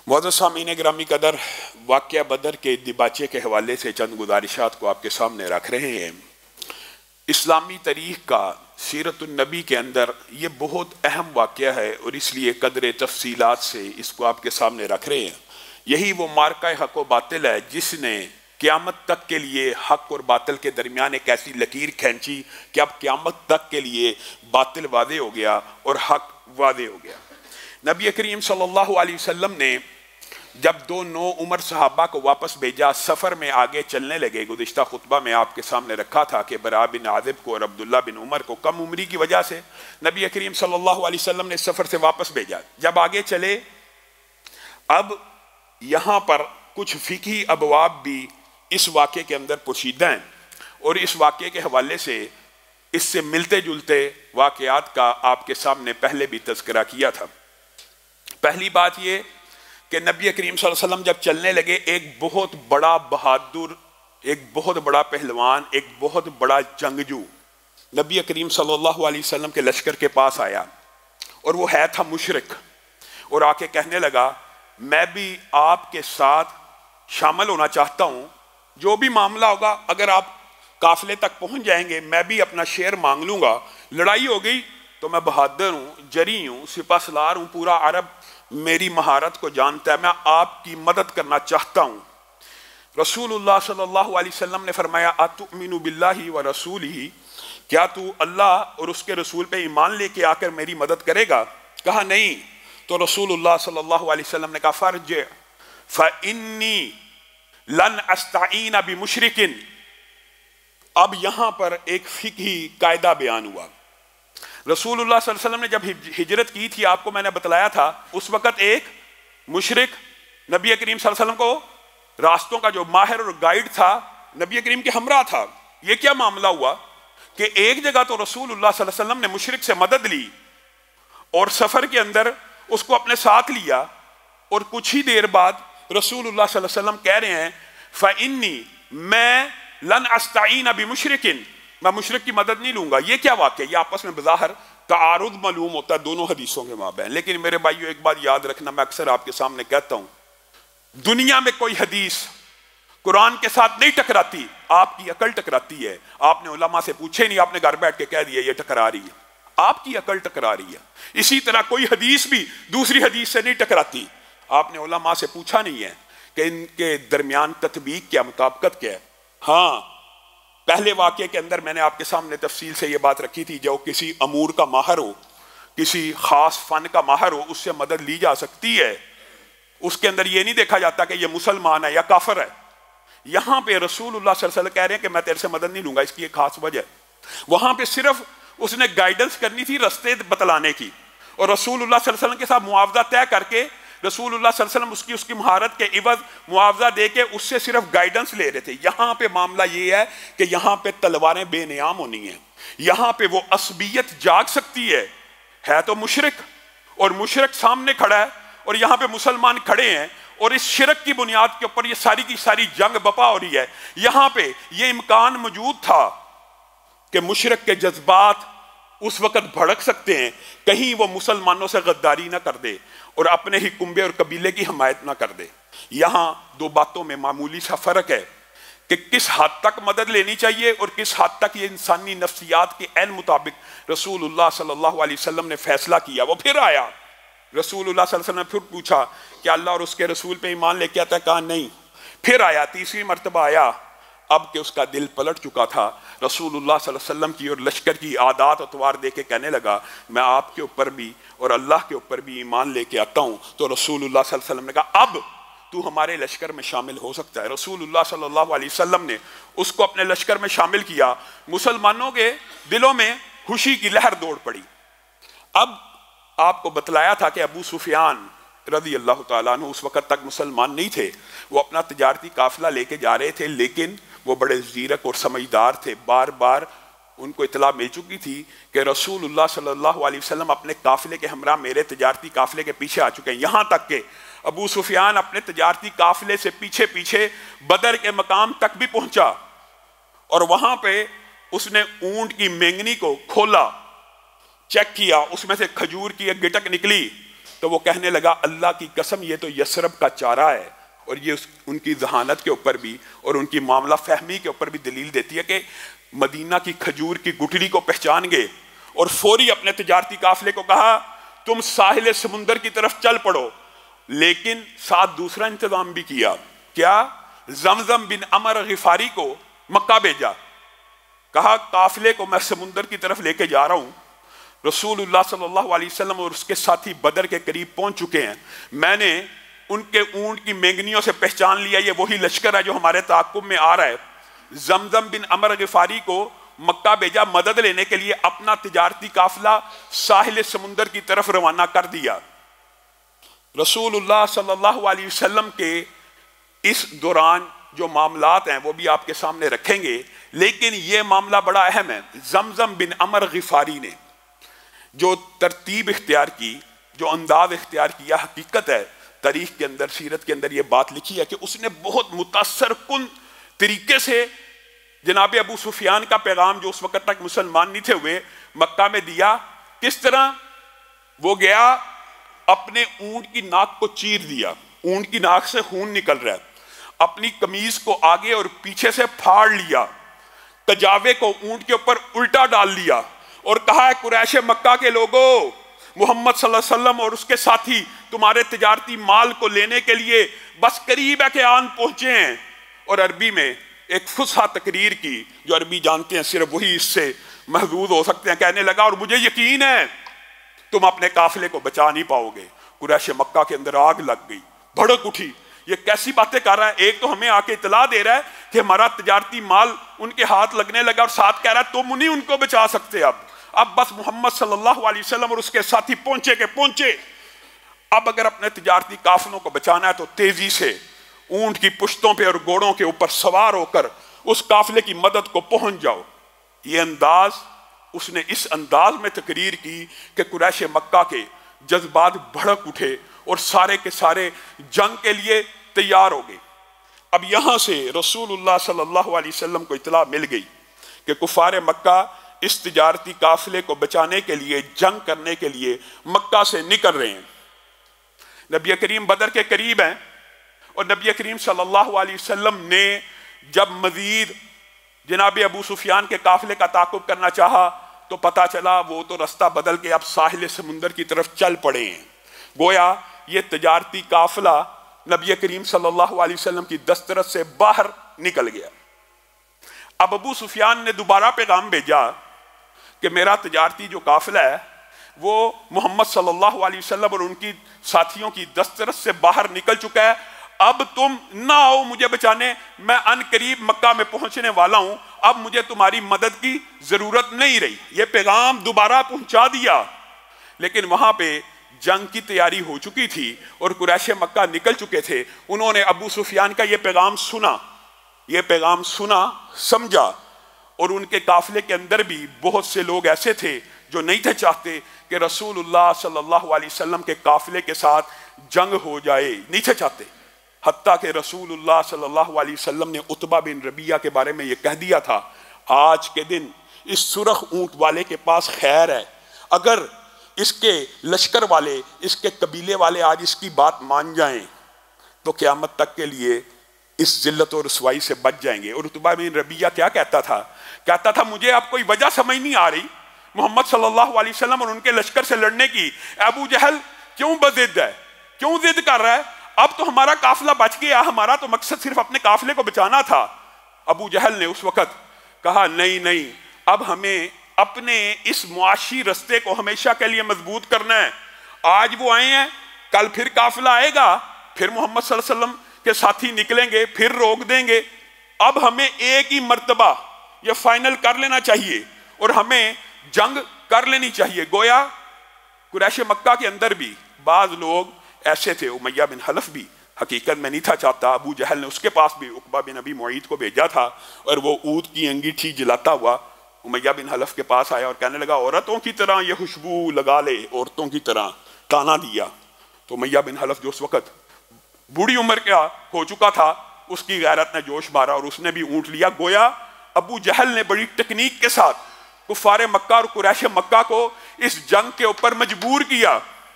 मुअज़्ज़ज़ सामीन ग्रामी कदर, वाक़या बदर के दिबाचे के हवाले से चंद गुजारिशात को आपके सामने रख रहे हैं। इस्लामी तारीख़ का सीरतुन नबी के अंदर ये बहुत अहम वाक़या है और इसलिए कदर तफसीलात से इसको आपके सामने रख रहे हैं। यही वो मार्का हक़ व बातिल है जिसने क़यामत तक के लिए हक़ और बातिल के दरमियान एक ऐसी लकीर खींची कि अब क़यामत तक के लिए बातिल वादे हो गया और हक़ वादे हो गया। नबी करीम सल्लल्लाहु अलैहि वसल्लम ने जब दो नौ उम्र सहाबा को वापस भेजा, सफ़र में आगे चलने लगे। गुज़िश्ता खुतबा में आपके सामने रखा था कि बरा बिन आज़िब को और अब्दुल्ला बिन उमर को कम उम्री की वजह से नबी करीम सल्लल्लाहु अलैहि वसल्लम ने सफ़र से वापस भेजा। जब आगे चले, अब यहाँ पर कुछ फ़िक़ही अबवाब भी इस वाक़े के अंदर पोशीदा हैं और इस वाक़े के हवाले से इससे मिलते जुलते वाक़यात का आपके सामने पहले भी तज़किरा किया था। पहली बात ये कि नबी करीम सल्लल्लाहु अलैहि वसल्लम जब चलने लगे, एक बहुत बड़ा बहादुर, एक बहुत बड़ा पहलवान, एक बहुत बड़ा जंगजू नबी करीम सल्लल्लाहु अलैहि वसल्लम के लश्कर के पास आया और वो है था मुशरिक और आके कहने लगा, मैं भी आपके साथ शामिल होना चाहता हूँ। जो भी मामला होगा, अगर आप काफिले तक पहुँच जाएंगे, मैं भी अपना शेयर मांग लूँगा। लड़ाई हो गई तो मैं बहादुर हूँ, जरी हूँ, सिपा सलार हूँ, पूरा अरब मेरी महारत को जानता है, मैं आपकी मदद करना चाहता हूँ। रसूलुल्लाह सल्लल्लाहु अलैहि वसल्लम ने फरमाया, अतुमिनु बिल्लाहि व रसूलिही, क्या तू अल्लाह और उसके रसूल पे ईमान लेके आकर मेरी मदद करेगा? कहा नहीं। तो रसूलुल्लाह सल्लल्लाहु अलैहि वसल्लम ने कहा, फर्ज फइन्नी लन अस्ताईन बिमुशरिकिन। अब यहाँ पर एक फ़िक़ही कायदा बयान हुआ। रसूलुल्लाह सल्लल्लाहु अलैहि वसल्लम ने जब हिजरत की थी, आपको मैंने बतलाया था, उस वक़्त एक मुशरिक नबी करीम सल्लल्लाहु अलैहि वसल्लम को रास्तों का जो माहिर और गाइड था, नबी करीम के हमरा था। ये क्या मामला हुआ कि एक जगह तो रसूलुल्लाह सल्लल्लाहु अलैहि वसल्लम ने मुशरिक से मदद ली और सफ़र के अंदर उसको अपने साथ लिया और कुछ ही देर बाद रसूलुल्लाह सल्लल्लाहु अलैहि वसल्लम कह रहे हैं, फ़इन्नी, मैं लन अस्ताईन बिमुशरिकिन, मैं मुशरिक की मदद नहीं लूंगा। ये क्या वाक़या? ये आपस में बज़ाहिर तारुद मालूम होता है दोनों हदीसों के माबैन। लेकिन मेरे भाइयों, एक बात याद रखना, मैं अक्सर आपके सामने कहता हूँ, दुनिया में कोई हदीस कुरान के साथ नहीं टकराती, आपकी अकल टकराती है। आपने उलमा से पूछे नहीं, आपने घर बैठ के कह दिया ये टकरा रही है, आपकी अकल टकरा रही है। इसी तरह कोई हदीस भी दूसरी हदीस से नहीं टकराती, आपने उलमा से पूछा नहीं है कि इनके दरमियान तत्बीक क्या, मुताबिकत क्या है। हाँ, पहले वाक़े के अंदर मैंने आपके सामने तफसील से ये बात रखी थी, जो किसी अमूर का माहर हो, किसी ख़ास फ़न का माहर हो, उससे मदद ली जा सकती है। उसके अंदर ये नहीं देखा जाता कि ये मुसलमान है या काफिर है। यहाँ पे रसूलुल्लाह सल्लल्लाहु अलैहि वसल्लम कह रहे हैं कि मैं तेरे से मदद नहीं लूँगा, इसकी एक ख़ास वजह। वहाँ पे सिर्फ उसने गाइडेंस करनी थी, रस्ते बतलाने की, और रसूलुल्लाह सल्लल्लाहु अलैहि वसल्लम के साथ मुआवजा तय करके रसूलुल्लाह सल्लल्लाहु अलैहि वसल्लम उसकी महारत के इवज़ मुआवजा दे के उससे सिर्फ गाइडेंस ले रहे थे। यहाँ पे मामला ये है कि यहाँ पे तलवारें बेनियाम होनी है, यहाँ पे वो असबियत जाग सकती है तो मुशरिक, और मुशरिक सामने खड़ा है और यहाँ पे मुसलमान खड़े हैं और इस शिरक की बुनियाद के ऊपर ये सारी की सारी जंग बपा हो रही है। यहाँ पे ये इम्कान मौजूद था कि मुशरिक के जज्बात उस वक़्त भड़क सकते हैं, कहीं वो मुसलमानों से गद्दारी ना कर दे और अपने ही कुंबे और कबीले की हमायत ना कर दे। यहाँ दो बातों में मामूली सा फ़र्क है कि किस हद तक मदद लेनी चाहिए और किस हद तक ये इंसानी नफ्सियात के ऐन मुताबिक रसूलुल्लाह सल्लल्लाहु अलैहि वसल्लम ने फैसला किया। वो फिर आया, रसूलुल्लाह सल्लल्लाहु अलैहि वसल्लम ने फिर पूछा कि अल्लाह और उसके रसूल पे ईमान लेके आता है? कहा नहीं। फिर आया, तीसरी मरतबा आया, अब कि उसका दिल पलट चुका था रसूलुल्लाह सल्लल्लाहु अलैहि वसल्लम की और लश्कर की आदात अतवार दे के कहने लगा, मैं आपके ऊपर भी और अल्लाह के ऊपर भी ईमान लेके आता हूँ। तो रसूलुल्लाह सल्लल्लाहु अलैहि वसल्लम ने कहा, अब तू हमारे लश्कर में शामिल हो सकता है। रसूलुल्लाह सल्लल्लाहु अलैहि वसल्लम ने उसको अपने लश्कर में शामिल किया। मुसलमानों के दिलों में खुशी की लहर दौड़ पड़ी। अब आपको बतलाया था कि अबू सुफियान रज़ी अल्लाह ताला अन्हु उस वक़्त तक मुसलमान नहीं थे, वो अपना तिजारती काफ़िला लेके जा रहे थे, लेकिन वो बड़े ज़ीरक और समझदार थे। बार बार उनको इतला मिल चुकी थी कि रसूलुल्लाह सल्लल्लाहु अलैहि वसल्लम अपने काफ़िले के हमरा मेरे तिजारती काफ़िले के पीछे आ चुके हैं। यहाँ तक कि अबू सुफियान अपने तिजारती काफ़िले से पीछे पीछे बदर के मकाम तक भी पहुँचा और वहाँ पे उसने ऊंट की मेंगनी को खोला, चेक किया, उसमें से खजूर की एक गिटक निकली تو وہ کہنے لگا اللہ کی قسم یہ تو یثرب کا چارہ ہے، اور یہ ان کی ذہانت کے اوپر بھی اور ان کی معاملہ فہمی کے اوپر بھی دلیل دیتی ہے کہ مدینہ کی کھجور کی گٹھلی کو پہچان گئے اور فوری اپنے تجارتی قافلے کو کہا تم ساحل سمندر کی طرف چل پڑو، لیکن ساتھ دوسرا انتظام بھی کیا، کیا؟ زمزم بن عمر غفاری کو مکہ بھیجا، کہا قافلے کو میں سمندر کی طرف لے کے جا رہا ہوں، رسول اللہ صلی اللہ علیہ وسلم اور اس کے ساتھی بدر کے قریب پہنچ چکے ہیں، میں نے ان کے اونٹ کی مینگنیوں سے پہچان لیا یہ وہی لشکر ہے جو ہمارے تعاقب میں آ رہا ہے۔ زمزم بن عمر غفاری کو مکہ بھیجا مدد لینے کے لیے، اپنا تجارتی قافلہ ساحل سمندر کی طرف روانہ کر دیا۔ رسول اللہ صلی اللہ علیہ وسلم کے اس دوران جو معاملات ہیں وہ بھی آپ کے سامنے رکھیں گے، لیکن یہ معاملہ بڑا اہم ہے۔ زمزم بن عمر غفاری نے جو ترتیب اختیار کی، جو انداز اختیار کیا، حقیقت ہے تاریخ کے اندر، سیرت کے اندر یہ بات لکھی ہے کہ اس نے بہت متاثر کن طریقے سے جناب ابو سفیان کا پیغام جو اس وقت تک مسلمان نہیں تھے ہوئے مکہ میں دیا۔ کس طرح؟ وہ گیا اپنے اونٹ کی ناک کو چیر دیا، اونٹ کی ناک سے خون نکل رہا ہے، اپنی قمیض کو آگے اور پیچھے سے پھاڑ لیا، کجاوے کو اونٹ کے اوپر الٹا ڈال لیا اور کہا ہے قریش مکہ کے لوگوں، محمد صلی اللہ علیہ وسلم اور اس کے ساتھی تمہارے تجارتی مال کو لینے کے لیے بس قریب ہے کہ آن پہنچے ہیں۔ اور عربی میں ایک فصحا تقریر کی، جو عربی جانتے ہیں صرف وہی اس سے محظوظ ہو سکتے ہیں، کہنے لگا اور مجھے یقین ہے تم اپنے قافلے کو بچا نہیں پاؤ گے۔ قریش مکہ کے اندر آگ لگ گئی، بھڑک اٹھی، یہ کیسی باتیں کر رہا ہے؟ ایک تو ہمیں آ کے اطلاع دے رہا ہے کہ ہمارا تجارتی مال ان کے ہاتھ لگنے لگا، اور ساتھ کہہ رہا ہے تم نہیں ان کو بچا سکتے۔ اب بس محمد صلی اللہ علیہ وسلم اور اس کے ساتھی پہنچے کہ پہنچے، اب اگر اپنے تجارتی قافلوں کو بچانا ہے تو تیزی سے اونٹ کی پشتوں پہ اور گھوڑوں کے اوپر سوار ہو کر اس قافلے کی مدد کو پہنچ جاؤ۔ یہ انداز، اس نے اس انداز میں تقریر کی کہ قریش مکہ کے جذبات بھڑک اٹھے اور سارے کے سارے جنگ کے لیے تیار ہو گئے۔ اب یہاں سے رسول اللہ صلی اللہ علیہ وسلم کو اطلاع مل گئی کہ کفار مکہ اس تجارتی قافلے کو بچانے کے لیے، جنگ کرنے کے لیے مکہ سے نکل رہے ہیں۔ نبی کریم بدر کے قریب ہیں، اور نبی کریم صلی اللہ علیہ وسلم نے جب مزید جناب ابو سفیان کے قافلے کا تعاقب کرنا چاہا تو پتا چلا وہ تو رستہ بدل کے اب ساحل سمندر کی طرف چل پڑے ہیں۔ گویا یہ تجارتی قافلہ نبی کریم صلی اللہ علیہ وسلم کی دسترس سے باہر نکل گیا۔ اب ابو سفیان نے دوبارہ پیغام بھیجا کہ میرا تجارتی جو قافلہ ہے وہ محمد صلی اللہ علیہ وسلم اور ان کی ساتھیوں کی دسترس سے باہر نکل چکا ہے، اب تم نہ آؤ مجھے بچانے، میں ان قریب مکہ میں پہنچنے والا ہوں، اب مجھے تمہاری مدد کی ضرورت نہیں رہی۔ یہ پیغام دوبارہ پہنچا دیا، لیکن وہاں پہ جنگ کی تیاری ہو چکی تھی اور قریش مکہ نکل چکے تھے۔ انہوں نے ابو سفیان کا یہ پیغام سنا، سمجھا، اور ان کے قافلے کے اندر بھی بہت سے لوگ ایسے تھے جو نہیں تھے چاہتے کہ رسول اللہ صلی اللہ علیہ وسلم کے قافلے کے ساتھ جنگ ہو جائے، نہیں تھے چاہتے، حتیٰ کہ رسول اللہ صلی اللہ علیہ وسلم نے عتبہ بن ربیعہ کے بارے میں یہ کہہ دیا تھا، آج کے دن اس سرخ اونٹ والے کے پاس خیر ہے، اگر اس کے لشکر والے، اس کے قبیلے والے آج اس کی بات مان جائیں تو قیامت تک کے لیے اس ذلت اور رسوائی سے بچ جائیں گے۔ اور عتبہ بن ربیعہ کیا کہتا تھا مجھے اب کوئی وجہ سمجھ نہیں آ رہی محمد صلی اللہ علیہ وسلم اور ان کے لشکر سے لڑنے کی، ابو جہل کیوں بضد ہے، کیوں ضد کر رہا ہے؟ اب تو ہمارا قافلہ بچ گیا، ہمارا تو مقصد صرف اپنے قافلے کو بچانا تھا۔ ابو جہل نے اس وقت کہا نہیں، اب ہمیں اپنے اس معاشی رستے کو ہمیشہ کے لیے مضبوط کرنا ہے۔ آج وہ آئے ہیں، کل پھر قافلہ آئے گا، پھر محمد صلی اللہ علیہ وسلم کے ساتھی نکلیں گے، پھر روک دیں گے۔ اب ہمیں ایک ہی مرتبہ یہ فائنل کر لینا چاہیے اور ہمیں جنگ کر لینی چاہیے۔ گویا قریش مکہ کے اندر بھی بعض لوگ ایسے تھے، امیہ بن حلف بھی حقیقت میں نہیں تھا چاہتا، ابو جہل نے اس کے پاس بھی عقبہ بن ابی معیط کو بھیجا تھا، اور وہ اونٹ کی انگیٹھی جلاتا ہوا امیہ بن حلف کے پاس آیا اور کہنے لگا عورتوں کی طرح یہ خوشبو لگا لے، عورتوں کی طرح تانا دیا۔ تو امیہ بن حلف جو اس وقت بوڑھی عمر کا ہو چکا تھا، اس کی غیرت نے جوش مارا اور اس نے بھی اونٹ لیا۔ گویا ابو جہل نے بڑی ٹیکنیک کے ساتھ کفار مکہ اور قریش مکہ کو اس جنگ کے اوپر مجبور کیا۔